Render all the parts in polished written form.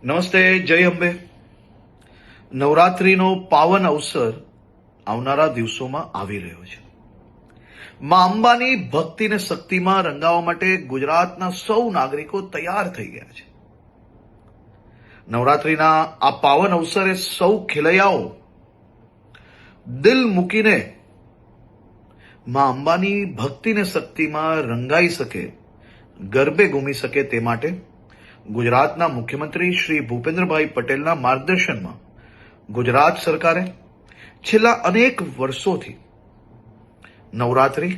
નમસ્તે, જય અંબે. નવરાત્રીનો પાવન અવસર આવનારા દિવસોમાં આવી રહ્યો છે. માં અંબાની ભક્તિ ને શક્તિમાં રંગાવવા માટે ગુજરાતના સૌ નાગરિકો તૈયાર થઈ ગયા છે. નવરાત્રીના આ પાવન અવસરે સૌ ખેલૈયાઓ દિલ મૂકીને માં અંબાની ભક્તિ ને શક્તિમાં રંગાઈ શકે, ગરબે ઘૂમી શકે તે માટે ગુજરાતના મુખ્યમંત્રી શ્રી ભૂપેન્દ્રભાઈ પટેલના માર્ગદર્શનમાં ગુજરાત સરકારે છેલ્લા અનેક વર્ષોથી નવરાત્રી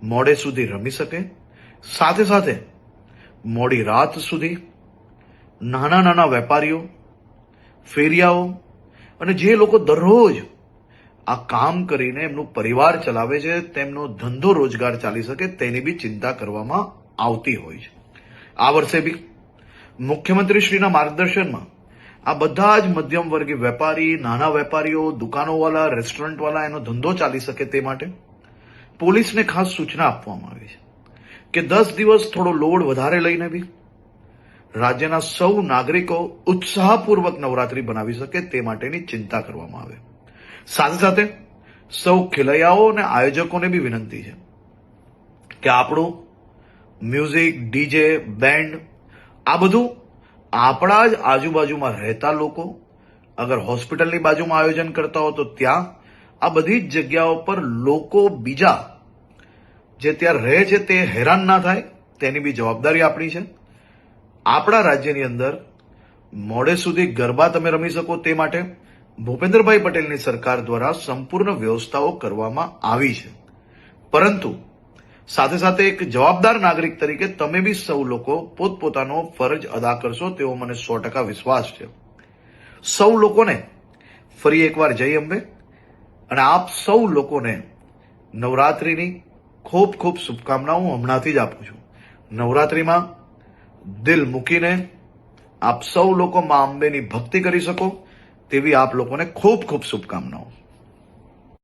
મોડે સુધી રમી શકે, સાથે સાથે મોડી રાત સુધી નાના નાના વેપારીઓ, ફેરિયાઓ અને જે લોકો દરરોજ આ કામ કરીને એમનું પરિવાર ચલાવે છે, તેમનો ધંધો રોજગાર ચાલી શકે તેની બી ચિંતા કરવામાં આવતી હોય છે. આ વર્ષે બી મુખ્યમંત્રીશ્રીના માર્ગદર્શનમાં આ બધા જ મધ્યમ વર્ગીય વેપારી, નાના વેપારીઓ, દુકાનોવાળા, રેસ્ટોરન્ટવાળા એનો ધંધો ચાલી શકે તે માટે પોલીસને ખાસ સૂચના આપવામાં આવી છે કે 10 દિવસ થોડો લોડ વધારે લઈને બી રાજ્યના સૌ નાગરિકો ઉત્સાહપૂર્વક નવરાત્રી બનાવી શકે તે માટેની ચિંતા કરવામાં આવે. સાથે સાથે સૌ ખેલૈયાઓ અને આયોજકોને બી વિનંતી છે કે આપણું મ્યુઝિક, ડીજે, બેન્ડ આ બધું આપણા જ આજુબાજુમાં રહેતા લોકો, અગર હોસ્પિટલની બાજુમાં આયોજન કરતા હો તો ત્યાં આ બધી જ જગ્યાઓ પર લોકો બીજા જે ત્યાં રહે છે તે હેરાન ના થાય તેની બી જવાબદારી આપણી છે. આપણા રાજ્યની અંદર મોડે સુધી ગરબા તમે રમી શકો તે માટે ભૂપેન્દ્રભાઈ પટેલની સરકાર દ્વારા સંપૂર્ણ વ્યવસ્થાઓ કરવામાં આવી છે. પરંતુ સાથે સાથે એક જવાબદાર નાગરિક તરીકે તમે બી સૌ લોકો પોતપોતાનો ફરજ અદા કરશો તેવો મને 100% વિશ્વાસ છે. સૌ લોકોને ફરી એકવાર જય અંબે અને આપ સૌ લોકોને નવરાત્રીની ખૂબ ખૂબ શુભકામનાઓ હમણાંથી જ આપું છું. નવરાત્રીમાં દિલ મૂકીને આપ સૌ લોકો માં અંબેની ભક્તિ કરી શકો તેવી આપ લોકોને ખૂબ ખૂબ શુભકામનાઓ.